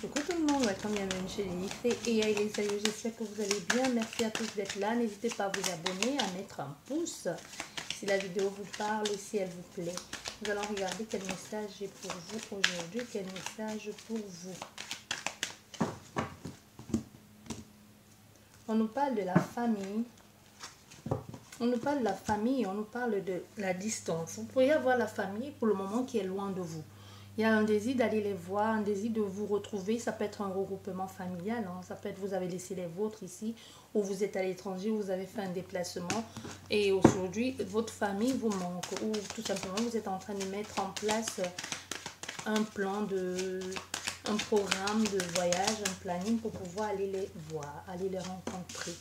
Coucou tout le monde, welcome, bienvenue chez Jennifer et les salut, j'espère que vous allez bien. Merci à tous d'être là. N'hésitez pas à vous abonner, à mettre un pouce si la vidéo vous parle et si elle vous plaît. Nous allons regarder quel message j'ai pour vous aujourd'hui. Quel message pour vous? On nous parle de la famille. On nous parle de la famille, on nous parle de la distance. Vous pourriez avoir la famille pour le moment qui est loin de vous. Il y a un désir d'aller les voir, un désir de vous retrouver. Ça peut être un regroupement familial. Hein. Ça peut être vous avez laissé les vôtres ici, ou vous êtes à l'étranger, vous avez fait un déplacement. Et aujourd'hui, votre famille vous manque. Ou tout simplement, vous êtes en train de mettre en place un plan, un programme de voyage, un planning pour pouvoir aller les voir, aller les rencontrer.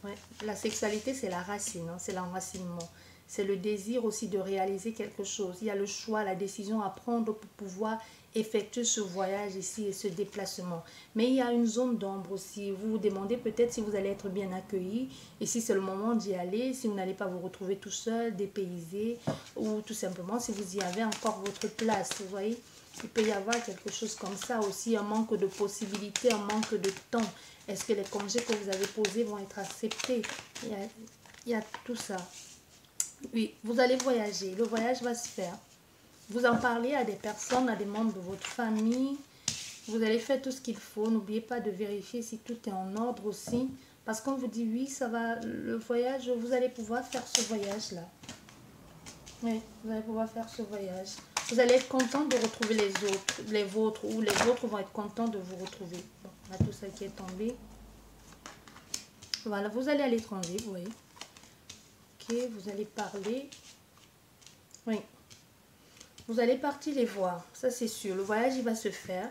Ouais. La sexualité, c'est la racine, hein, c'est l'enracinement. C'est le désir aussi de réaliser quelque chose. Il y a le choix, la décision à prendre pour pouvoir effectuer ce voyage ici et ce déplacement. Mais il y a une zone d'ombre aussi. Vous vous demandez peut-être si vous allez être bien accueilli et si c'est le moment d'y aller, si vous n'allez pas vous retrouver tout seul, dépaysé, ou tout simplement si vous y avez encore votre place. Vous voyez, il peut y avoir quelque chose comme ça aussi, un manque de possibilités, un manque de temps. Est-ce que les congés que vous avez posés vont être acceptés? Il y a tout ça. Oui, vous allez voyager. Le voyage va se faire. Vous en parlez à des personnes, à des membres de votre famille. Vous allez faire tout ce qu'il faut. N'oubliez pas de vérifier si tout est en ordre aussi. Parce qu'on vous dit oui, ça va, le voyage, vous allez pouvoir faire ce voyage-là. Oui, vous allez pouvoir faire ce voyage. Vous allez être content de retrouver les vôtres, ou les vôtres vont être contents de vous retrouver. Bon, on a tout ça qui est tombé. Voilà, vous allez à l'étranger, vous voyez. Ok, vous allez parler. Oui. Vous allez partir les voir, ça c'est sûr. Le voyage, il va se faire.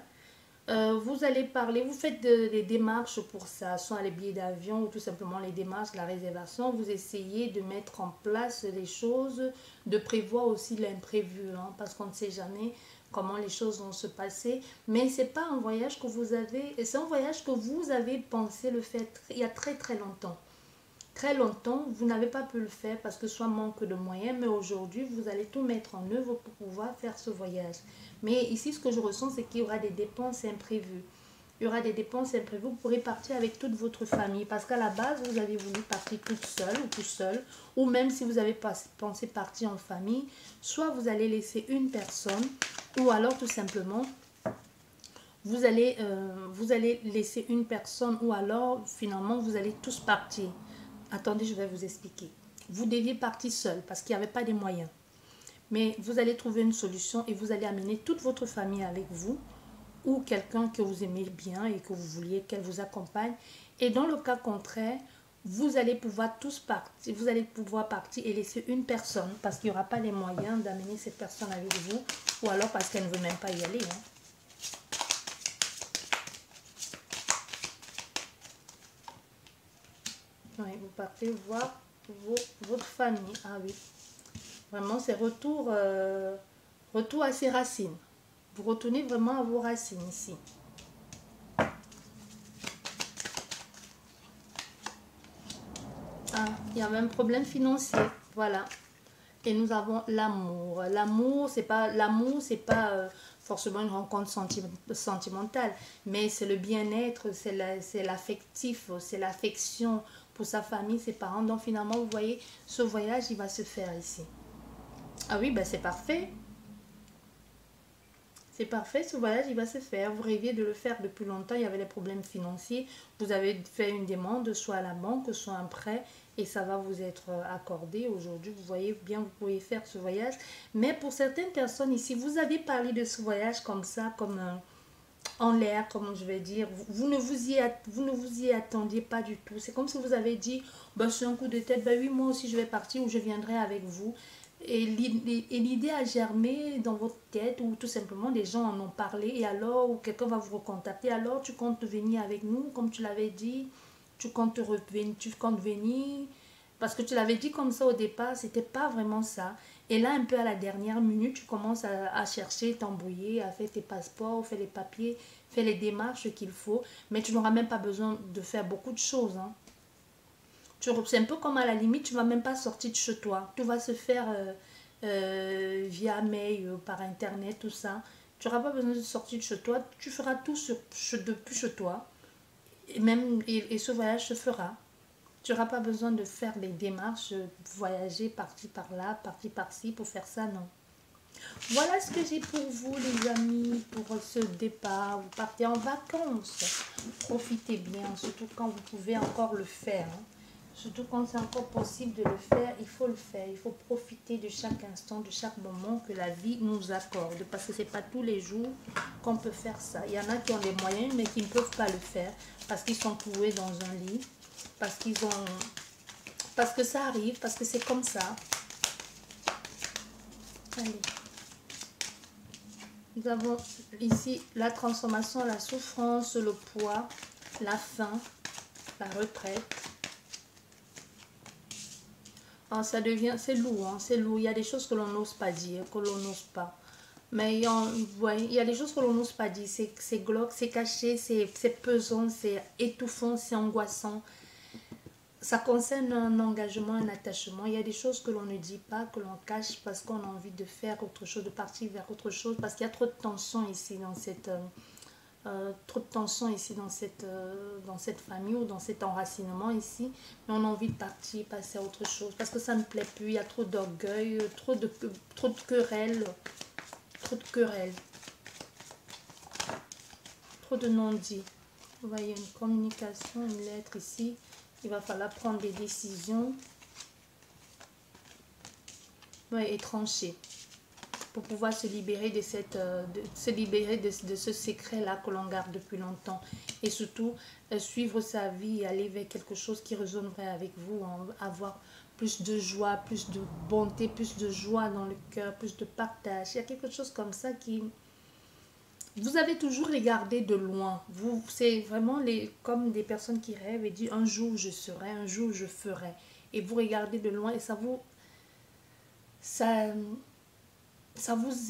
Vous allez parler, vous faites des démarches pour ça, soit les billets d'avion ou tout simplement les démarches, la réservation. Vous essayez de mettre en place les choses, de prévoir aussi l'imprévu, hein, parce qu'on ne sait jamais comment les choses vont se passer. Mais ce n'est pas un voyage que vous avez, c'est un voyage que vous avez pensé le faire il y a très très longtemps. Très longtemps, vous n'avez pas pu le faire parce que soit manque de moyens, mais aujourd'hui, vous allez tout mettre en œuvre pour pouvoir faire ce voyage. Mais ici, ce que je ressens, c'est qu'il y aura des dépenses imprévues. Il y aura des dépenses imprévues, vous pourrez partir avec toute votre famille parce qu'à la base, vous avez voulu partir toute seule ou tout seul, ou même si vous avez pensé partir en famille, soit vous allez laisser une personne, ou alors tout simplement, vous allez laisser une personne, ou alors finalement, vous allez tous partir. Attendez, je vais vous expliquer. Vous deviez partir seul parce qu'il n'y avait pas de moyens. Mais vous allez trouver une solution et vous allez amener toute votre famille avec vous ou quelqu'un que vous aimez bien et que vous vouliez qu'elle vous accompagne. Et dans le cas contraire, vous allez pouvoir tous partir. Vous allez pouvoir partir et laisser une personne parce qu'il n'y aura pas les moyens d'amener cette personne avec vous ou alors parce qu'elle ne veut même pas y aller. Hein. Oui, vous partez voir votre famille. Ah oui. Vraiment, c'est retour à ses racines. Vous retournez vraiment à vos racines ici. Ah, il y a même un problème financier. Voilà. Et nous avons l'amour. L'amour, c'est pas forcément une rencontre sentimentale, mais c'est le bien-être, c'est l'affectif, c'est l'affection pour sa famille, ses parents. Donc finalement, vous voyez, ce voyage, il va se faire ici. Ah oui, ben c'est parfait. C'est parfait, ce voyage, il va se faire. Vous rêviez de le faire depuis longtemps, il y avait des problèmes financiers. Vous avez fait une demande, soit à la banque, soit un prêt, et ça va vous être accordé. Aujourd'hui, vous voyez bien, vous pouvez faire ce voyage. Mais pour certaines personnes ici, vous avez parlé de ce voyage comme ça, comme en l'air, comme je vais dire. Vous ne vous y attendiez pas du tout. C'est comme si vous avez dit, bah, c'est un coup de tête, bah oui, moi aussi je vais partir ou je viendrai avec vous. Et l'idée a germé dans votre tête ou tout simplement des gens en ont parlé et alors ou quelqu'un va vous recontacter. Alors tu comptes venir avec nous comme tu l'avais dit, tu comptes venir parce que tu l'avais dit comme ça au départ, c'était pas vraiment ça. Et là un peu à la dernière minute, tu commences à chercher, t'embrouiller, à faire tes passeports, faire les papiers, faire les démarches qu'il faut, mais tu n'auras même pas besoin de faire beaucoup de choses, hein. C'est un peu comme à la limite, tu ne vas même pas sortir de chez toi. Tout va se faire via mail, par internet, tout ça. Tu n'auras pas besoin de sortir de chez toi. Tu feras tout depuis chez toi. Et même et ce voyage se fera. Tu n'auras pas besoin de faire des démarches, voyager par-ci par-là, par-ci par-ci pour faire ça, non. Voilà ce que j'ai pour vous les amis, pour ce départ. Vous partez en vacances. Profitez bien, surtout quand vous pouvez encore le faire. Hein. Surtout quand c'est encore possible de le faire, il faut le faire. Il faut profiter de chaque instant, de chaque moment que la vie nous accorde. Parce que ce n'est pas tous les jours qu'on peut faire ça. Il y en a qui ont les moyens mais qui ne peuvent pas le faire parce qu'ils sont cloués dans un lit. Parce que ça arrive, parce que c'est comme ça. Allez. Nous avons ici la transformation, la souffrance, le poids, la faim, la retraite. Alors ça devient, c'est lourd, hein, c'est lourd. Il y a des choses que l'on n'ose pas dire, que l'on n'ose pas. Mais il y a des choses que l'on n'ose pas dire. C'est glauque, c'est caché, c'est pesant, c'est étouffant, c'est angoissant. Ça concerne un engagement, un attachement. Il y a des choses que l'on ne dit pas, que l'on cache parce qu'on a envie de faire autre chose, de partir vers autre chose. Parce qu'il y a trop de tension ici dans cette... dans cette famille ou dans cet enracinement ici, mais on a envie de partir, passer à autre chose parce que ça ne plaît plus, il y a trop d'orgueil, trop de querelles, trop de non-dits. Vous voyez une communication, une lettre ici, il va falloir prendre des décisions et trancher pour pouvoir se libérer de ce secret là que l'on garde depuis longtemps et surtout suivre sa vie et aller vers quelque chose qui résonnerait avec vous, hein, avoir plus de joie, plus de bonté, plus de joie dans le cœur, plus de partage. Il y a quelque chose comme ça qui vous avez toujours regardé de loin. C'est vraiment comme des personnes qui rêvent et disent un jour je serai, un jour je ferai, et vous regardez de loin et ça vous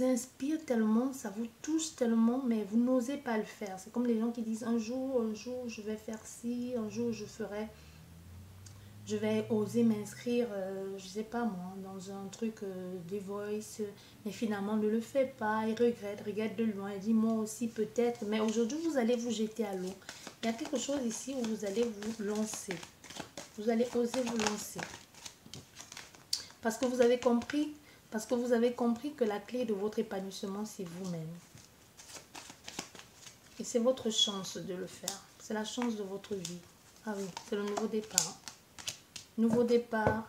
inspire tellement, ça vous touche tellement, mais vous n'osez pas le faire. C'est comme les gens qui disent un jour je vais faire ci, un jour je ferai, je vais oser m'inscrire, je sais pas moi, dans un truc des Voice, mais finalement ne le fait pas, il regrette de loin, il dit moi aussi peut-être, mais aujourd'hui vous allez vous jeter à l'eau. Il y a quelque chose ici où vous allez vous lancer, vous allez oser vous lancer, parce que vous avez compris. Parce que vous avez compris que la clé de votre épanouissement, c'est vous-même. Et c'est votre chance de le faire. C'est la chance de votre vie. Ah oui, c'est le nouveau départ. Nouveau départ.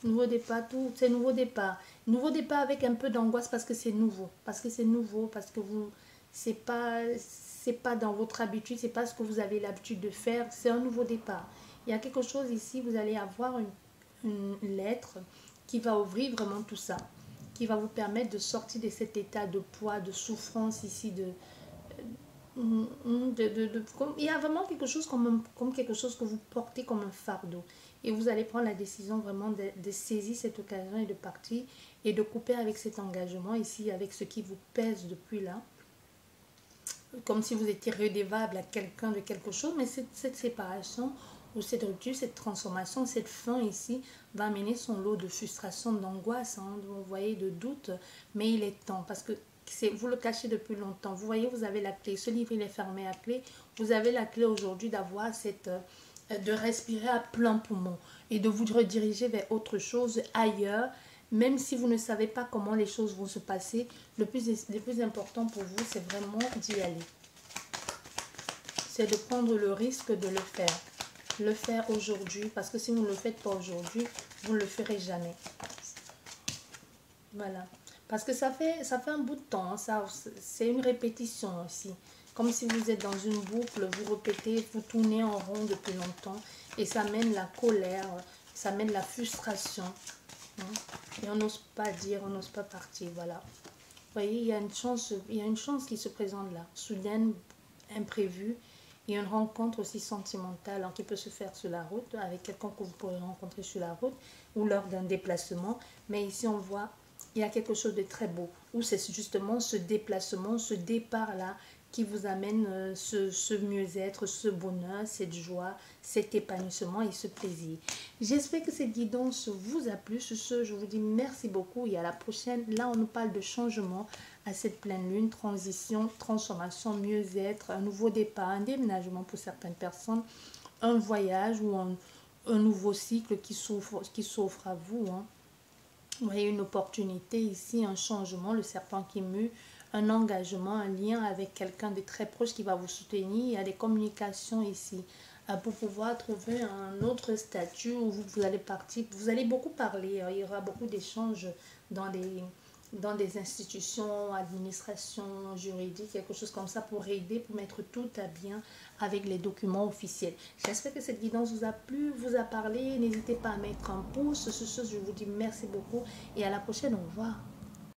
Nouveau départ, tout. C'est nouveau départ. Nouveau départ avec un peu d'angoisse parce que c'est nouveau. Parce que c'est nouveau. Parce que vous... C'est pas dans votre habitude. C'est pas ce que vous avez l'habitude de faire. C'est un nouveau départ. Il y a quelque chose ici. Vous allez avoir une lettre qui va ouvrir vraiment tout ça, qui va vous permettre de sortir de cet état de poids, de souffrance ici, il y a vraiment quelque chose comme quelque chose que vous portez comme un fardeau. Et vous allez prendre la décision vraiment de saisir cette occasion et de partir et de couper avec cet engagement ici, avec ce qui vous pèse depuis là. Comme si vous étiez redevable à quelqu'un de quelque chose, mais cette séparation ou cette rupture, cette transformation, cette fin ici va amener son lot de frustration, d'angoisse, hein, vous voyez, de doute, mais il est temps parce que vous le cachez depuis longtemps. Vous voyez, vous avez la clé, ce livre il est fermé à clé, vous avez la clé aujourd'hui d'avoir de respirer à plein poumon et de vous rediriger vers autre chose ailleurs, même si vous ne savez pas comment les choses vont se passer. Le plus important pour vous, c'est vraiment d'y aller. C'est de prendre le risque de le faire. Le faire aujourd'hui, parce que si vous ne le faites pas aujourd'hui, vous ne le ferez jamais. Voilà. Parce que ça fait un bout de temps, hein, c'est une répétition aussi. Comme si vous êtes dans une boucle, vous répétez, vous tournez en rond depuis longtemps. Et ça mène la colère, ça mène la frustration. Hein, et on n'ose pas dire, on n'ose pas partir, voilà. Vous voyez, il y a une chance qui se présente là, soudaine, imprévue. Il y a une rencontre aussi sentimentale qui peut se faire sur la route, avec quelqu'un que vous pourrez rencontrer sur la route ou lors d'un déplacement. Mais ici, on voit, il y a quelque chose de très beau, où c'est justement ce déplacement, ce départ-là qui vous amène ce mieux-être, ce bonheur, cette joie, cet épanouissement et ce plaisir. J'espère que cette guidance vous a plu. Sur ce, je vous dis merci beaucoup et à la prochaine. Là, on nous parle de changement à cette pleine lune, transition, transformation, mieux-être, un nouveau départ, un déménagement pour certaines personnes, un voyage ou un nouveau cycle qui s'offre à vous. Hein. Vous voyez une opportunité ici, un changement, le serpent qui mue, un engagement, un lien avec quelqu'un de très proche qui va vous soutenir. Il y a des communications ici pour pouvoir trouver un autre statut où vous allez partir. Vous allez beaucoup parler, il y aura beaucoup d'échanges dans des institutions, administrations, juridiques, quelque chose comme ça pour aider, pour mettre tout à bien avec les documents officiels. J'espère que cette guidance vous a plu, vous a parlé. N'hésitez pas à mettre un pouce. Sur ce, je vous dis merci beaucoup et à la prochaine. Au revoir.